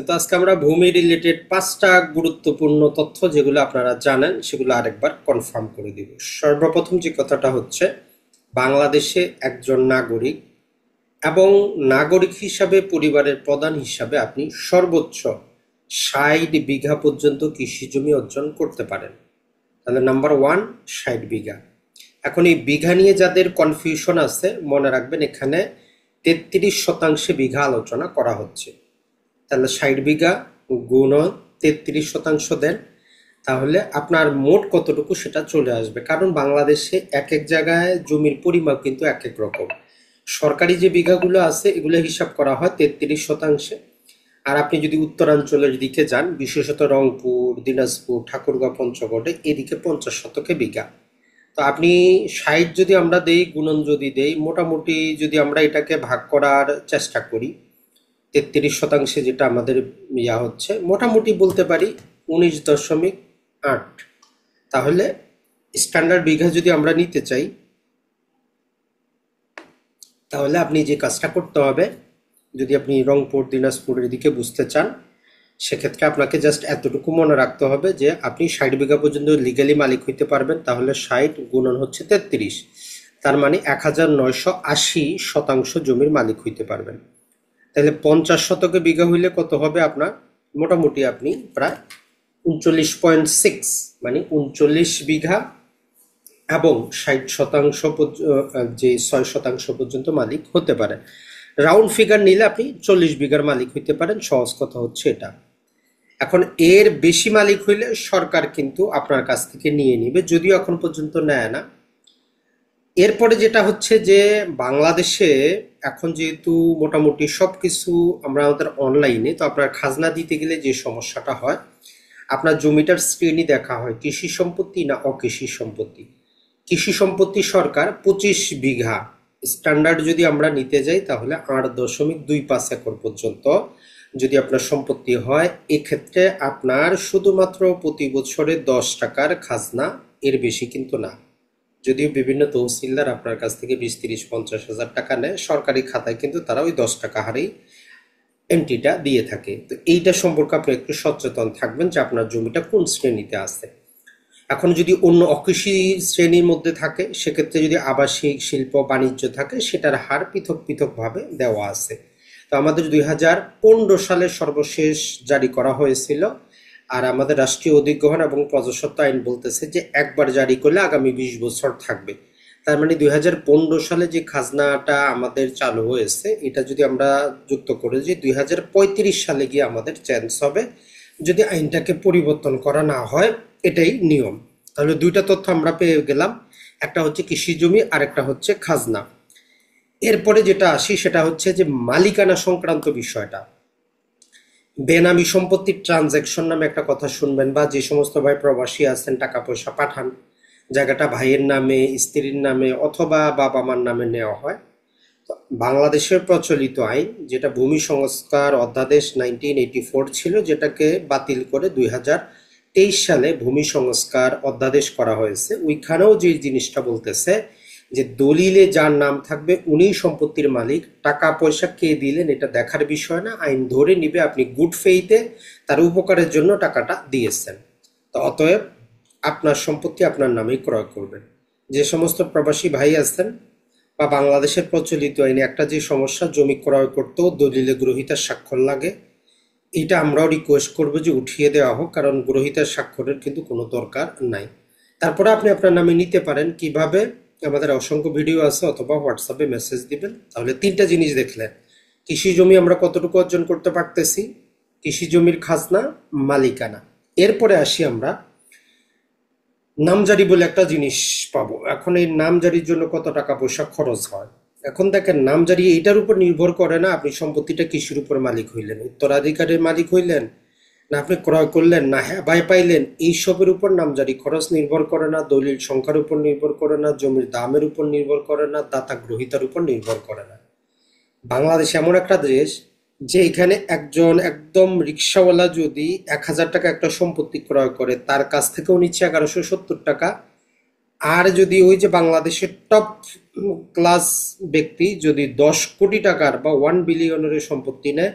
তো আজকে আমরা ভূমি রিলেটেড 5টা গুরুত্বপূর্ণ তথ্য যেগুলো আপনারা জানেন সেগুলো আরেকবার কনফার্ম করে দিব। সর্বপ্রথম যে কথাটা হচ্ছে, বাংলাদেশে একজন নাগরিক এবং নাগরিক হিসাবে পরিবারের প্রধান হিসাবে আপনি সর্বোচ্চ 60 বিঘা পর্যন্ত কৃষি জমি অর্জন করতে পারেন। তাহলে নাম্বার 1 60 বিঘা। এখন এই বিঘা নিয়ে যাদের কনফিউশন আছে, মনে রাখবেন এখানে 33% বিঘা আলোচনা করা হচ্ছে। তাহলে 60 বিঘা গুণ 33% দেন, তাহলে আপনার মোট কতটুকু সেটা চলে আসবে। কারণ বাংলাদেশে এক এক জায়গায় জমির পরিমাপ কিন্তু এক এক রকম। সরকারি যে বিঘাগুলো আছে এগুলো হিসাব করা হয় 33%। আর আপনি যদি উত্তরাঞ্চলের দিকে যান, বিশেষত রংপুর, দিনাজপুর, ঠাকুরগাঁও, পঞ্চগড়ে, এদিকে 50 বিঘা। তো আপনি 60 যদি আমরা দেই, গুণন যদি দেই, মোটামুটি যদি আমরা এটাকে ভাগ করার চেষ্টা করি, 33% যেটা আমাদের হচ্ছে, মোটামুটি বলতে পারি 19.8। তাহলে স্ট্যান্ডার্ড বিঘা যদি আমরা নিতে চাই, তাহলে আপনি যে কাজটা করতে হবে, যদি আপনি রংপুর, দিনাজপুরের দিকে বুঝতে চান, সেক্ষেত্রে আপনাকে জাস্ট এতটুকু মনে রাখতে হবে যে আপনি 60 বিঘা পর্যন্ত লিগালি মালিক হইতে পারবেন। তাহলে 60 গুণন হচ্ছে 33, তার মানে 1980% জমির মালিক হইতে পারবেন। তাহলে 50 বিঘা হইলে কত হবে আপনার? মোটামুটি আপনি প্রায় 39.6, মানে 39 বিঘা এবং 60% যে 6% পর্যন্ত মালিক হতে পারে। রাউন্ড ফিগার নিলে আপনি 40 বিঘার মালিক হইতে পারেন। সহজ কথা হচ্ছে এটা। এখন এর বেশি মালিক হইলে সরকার কিন্তু আপনার কাছ থেকে নিয়ে নিবে, যদিও এখন পর্যন্ত নেয় না। এরপরে যেটা হচ্ছে যে, বাংলাদেশে এখন যেহেতু মোটামুটি সবকিছু আমরা আমাদের অনলাইনে, তো আপনার খাজনা দিতে গেলে যে সমস্যাটা হয়, আপনার জমিটার শ্রেণী দেখা হয় কৃষি সম্পত্তি না অকৃষি সম্পত্তি। কৃষি সম্পত্তি সরকার 25 বিঘা স্ট্যান্ডার্ড যদি আমরা নিতে যাই, তাহলে 8.25 একর পর্যন্ত যদি আপনার সম্পত্তি হয়, এক্ষেত্রে আপনার শুধুমাত্র প্রতি বছরে 10 টাকার খাজনা, এর বেশি কিন্তু না। যদিও বিভিন্ন তহসিলদার আপনার কাছ থেকে 20, 30, 50 হাজার টাকা নেয়, সরকারি খাতায় কিন্তু তারা ওই 10 টাকা হারেই এন্ট্রিটা দিয়ে থাকে। তো এইটা সম্পর্কে আপনি একটু সচেতন থাকবেন যে আপনার জমিটা কোন শ্রেণীতে আছে। এখন যদি অন্য অকৃষি শ্রেণীর মধ্যে থাকে, সেক্ষেত্রে যদি আবাসিক, শিল্প, বাণিজ্য থাকে, সেটার হার পৃথক পৃথকভাবে দেওয়া আছে। তো আমাদের 2015 সালে সর্বশেষ জারি করা হয়েছিল। আর আমাদের রাষ্ট্রীয় অধিগ্রহণ এবং প্রজাস্বত্ব আইন বলতেছে যে একবার জারি করলে আগামী 20 বছর থাকবে। তার মানে 2015 সালে যে খাজনাটা আমাদের চালু হয়েছে, এটা যদি আমরা যুক্ত করে যে 2035 সালে গিয়ে আমাদের চেঞ্জ হবে, যদি আইনটাকে পরিবর্তন করা না হয়। এটাই নিয়ম। তাহলে দুইটা তথ্য আমরা পেয়ে গেলাম, একটা হচ্ছে কৃষি জমি আর একটা হচ্ছে খাজনা। এরপরে যেটা আসি সেটা হচ্ছে যে মালিকানা সংক্রান্ত বিষয়টা। বেনামি সম্পত্তির ট্রানজ্যাকশন নামে একটা কথা শুনবেন, বা যে সমস্ত ভাই প্রবাসী আছেন, টাকা পয়সা পাঠান, জায়গাটা ভাইয়ের নামে, স্ত্রীর নামে অথবা বাবা মার নামে নেওয়া হয়। বাংলাদেশের প্রচলিত আইন, যেটা ভূমি সংস্কার অধ্যাদেশ 1984 ছিল, যেটাকে বাতিল করে 2023 সালে ভূমি সংস্কার অধ্যাদেশ করা হয়েছে, ওইখানেও যে জিনিসটা বলতেছে যে দলিলে যার নাম থাকবে উনি সম্পত্তির মালিক। টাকা পয়সা কে দিলেন এটা দেখার বিষয় না, আইন ধরে নিবে আপনি গুড ফেইথে তার উপকারের জন্য টাকাটা দিয়েছেন। তো অতএব আপনার সম্পত্তি আপনার নামেই ক্রয় করবেন। যে সমস্ত প্রবাসী ভাই আছেন, বা বাংলাদেশের প্রচলিত আইনে একটা যে সমস্যা, জমি ক্রয় করতেও দলিলে গ্রহীতার স্বাক্ষর লাগে, এটা আমরাও রিকোয়েস্ট করবো যে উঠিয়ে দেওয়া হোক, কারণ গ্রহীতার স্বাক্ষরের কিন্তু কোনো দরকার নাই। তারপরে আপনি আপনার নামে নিতে পারেন কিভাবে, আমাদের অসংখ্য ভিডিও আছে, অথবা হোয়াটসঅ্যাপে মেসেজ দিবেন। তাহলে 3টা জিনিস দেখলেন, কৃষি জমি আমরা কতটুকু অর্জন করতে পারতেছি, কৃষি জমির খাজনা, মালিকানা। এরপরে আসি আমরা নামজারি বলে একটা জিনিস পাবো। এখন এই নামজারির জন্য কত টাকা পয়সা খরচ হয়। এখন দেখেন, নামজারি এইটার উপর নির্ভর করে না আপনি সম্পত্তিটা কিসের উপর মালিক হইলেন, উত্তরাধিকারের মালিক হইলেন, না আপনি ক্রয় করলেন, না হ্যাঁ ভাই পাইলেন, এইসবের উপর নামজারি খরচ নির্ভর করে না, দলিল সংখ্যার উপর নির্ভর করে না, জমির দামের উপর নির্ভর করে না, দাতা গ্রহীতার উপর নির্ভর করে না। বাংলাদেশ এমন একটা দেশ যে এখানে একজন একদম রিক্সাওয়ালা যদি 1000 টাকা একটা সম্পত্তি ক্রয় করে, তার কাছ থেকেও নিচ্ছে 1170 টাকা। আর যদি ওই যে বাংলাদেশের টপ ক্লাস ব্যক্তি যদি 10 কোটি টাকার বা 1 বিলিয়নের সম্পত্তি নেয়,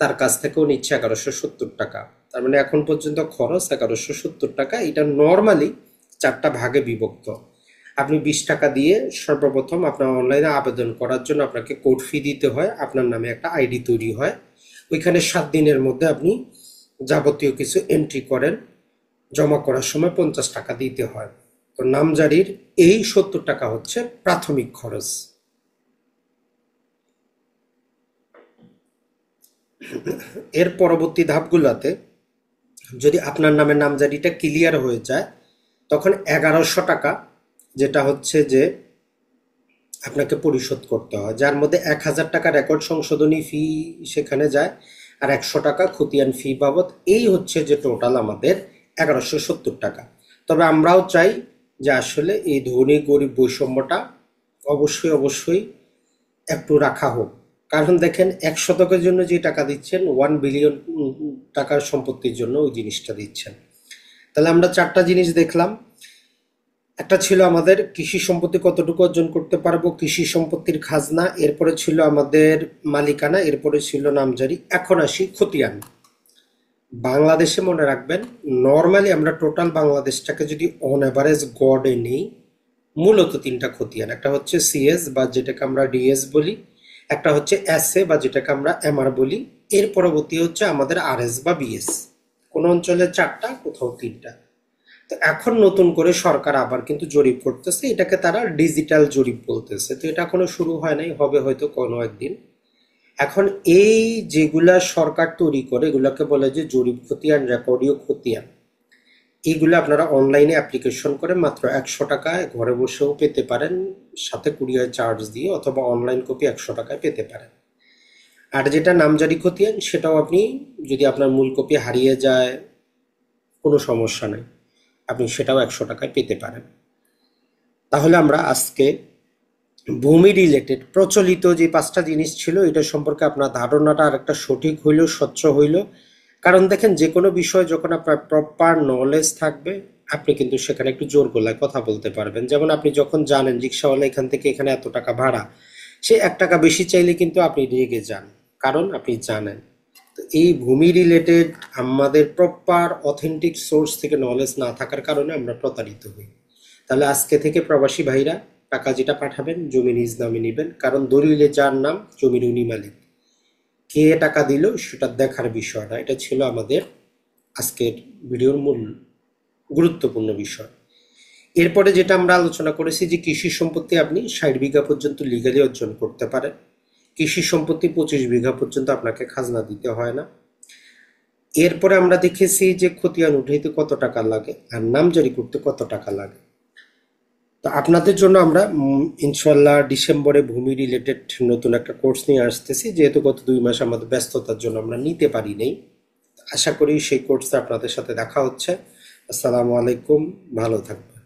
তার কাছ থেকেও নিচ্ছে 1170 টাকা। তার মানে এখন পর্যন্ত খরচ 1170 টাকা। এটা নর্মালি 4টা ভাগে বিভক্ত। আপনি 20 টাকা দিয়ে সর্বপ্রথম আপনার অনলাইনে আবেদন করার জন্য আপনাকে কোড ফি দিতে হয়, আপনার নামে একটা আইডি তৈরি হয়, ওইখানে 7 দিনের মধ্যে আপনি যাবতীয় কিছু এন্ট্রি করেন, জমা করার সময় 50 টাকা দিতে হয়। তো নামজারির এই 70 টাকা হচ্ছে প্রাথমিক খরচ। এর পরবর্তী ধাপগুলোতে যদি আপনার নামে নামজারিটা ক্লিয়ার হয়ে যায়, তখন 1100 টাকা যেটা হচ্ছে যে আপনাকে পরিশোধ করতে হয়, যার মধ্যে 1000 টাকা রেকর্ড সংশোধনী ফি সেখানে যায়, আর 100 টাকা খতিয়ান ফি বাবদ। এই হচ্ছে যে টোটাল আমাদের 1170 টাকা। তবে আমরাও চাই যে আসলে এই ধনী গরিব বৈষম্যটা অবশ্যই অবশ্যই একটু রাখা হোক। কারণ দেখেন, 1 শতকের জন্য যে টাকা দিচ্ছেন, 1 বিলিয়ন টাকার সম্পত্তির জন্য ওই জিনিসটা দিচ্ছেন। তাহলে আমরা 4টা জিনিস দেখলাম। একটা ছিল আমাদের কৃষি সম্পত্তি কতটুকু অর্জন করতে পারবো, কৃষি সম্পত্তির খাজনা, এরপরে ছিল আমাদের মালিকানা, এরপরে ছিল নামজারি। এখন আসি খতিয়ান। বাংলাদেশে মনে রাখবেন, নর্মালি আমরা টোটাল বাংলাদেশটাকে যদি অন অ্যাভারেজ গড়ে নিই, মূলত 3টা খতিয়ান। একটা হচ্ছে সিএস বা যেটাকে আমরা ডিএস বলি, একটা হচ্ছে এসএ বা যেটাকে আমরা এমআর বলি, এর পরবর্তী হচ্ছে আমাদের আরএস বা বিএস। কোন অঞ্চলে 4টা, কোথাও 3টা। তো এখন নতুন করে সরকার আবার কিন্তু জরিপ করতেছে, এটাকে তারা ডিজিটাল জরিপ বলতেছে। তো এটা এখনো শুরু হয় নাই, হবে হয়তো কোনো একদিন। এখন এই যেগুলা সরকার তৈরি করে, এগুলাকে বলে যে জরিপ খতিয়ান, রেকর্ডীয় খতিয়ান। এইগুলো আপনারা অনলাইনে অ্যাপ্লিকেশন করে মাত্র 100 টাকায় ঘরে বসেও পেতে পারেন, সাথে কুরিয়ার চার্জ দিয়ে, অথবা অনলাইন কপি 100 টাকায় পেতে পারেন। আর যেটা নামজারি খতিয়ান, সেটাও আপনি যদি আপনার মূল কপি হারিয়ে যায়, কোনো সমস্যা নেই, আপনি সেটাও 100 টাকায় পেতে পারেন। তাহলে আমরা আজকে ভূমি রিলেটেড প্রচলিত যে 5টা জিনিস ছিল, এটা সম্পর্কে আপনার ধারণাটা আরেকটা সঠিক হইল, স্বচ্ছ হইল। কারণ দেখেন, যে কোনো বিষয় যখন আপনার প্রপার নলেজ থাকবে, আপনি কিন্তু সেখানে একটু জোর গলায় কথা বলতে পারবেন। যেমন আপনি যখন জানেন রিক্সাওয়ালা এখান থেকে এখানে এত টাকা ভাড়া, সে 1 টাকা বেশি চাইলে কিন্তু আপনি রেগে যান, কারণ আপনি জানেন। তো এই ভূমি রিলেটেড আমাদের প্রপার অথেন্টিক সোর্স থেকে নলেজ না থাকার কারণে আমরা প্রতারিত হই। তাহলে আজকে থেকে প্রবাসী ভাইরা টাকা যেটা পাঠাবেন, জমি নিজ নামে নেবেন, কারণ দলিলে যার নাম, জমির উনি মালিক। কে টাকা দিল সেটা দেখার বিষয় না। এটা ছিল আমাদের আজকের ভিডিওর মূল গুরুত্বপূর্ণ বিষয়। এরপরে যেটা আমরা আলোচনা করেছি যে কৃষি সম্পত্তি আপনি 60 বিঘা পর্যন্ত লিগালি অর্জন করতে পারেন। কৃষি সম্পত্তি 25 বিঘা পর্যন্ত আপনাকে খাজনা দিতে হয় না। এরপরে আমরা দেখেছি যে খতিয়ান উঠাইতে কত টাকা লাগে আর নামজারি করতে কত টাকা লাগে। তো আপনাদের জন্য আমরা ইনশাল্লাহ ডিসেম্বরে ভূমি রিলেটেড নতুন একটা কোর্স নিয়ে আসতেছি, যেহেতু গত 2 মাস আমাদের ব্যস্ততার জন্য আমরা নিতে পারি নাই। আশা করি সেই কোর্সে আপনাদের সাথে দেখা হচ্ছে। আসসালামু আলাইকুম, ভালো থাকবেন।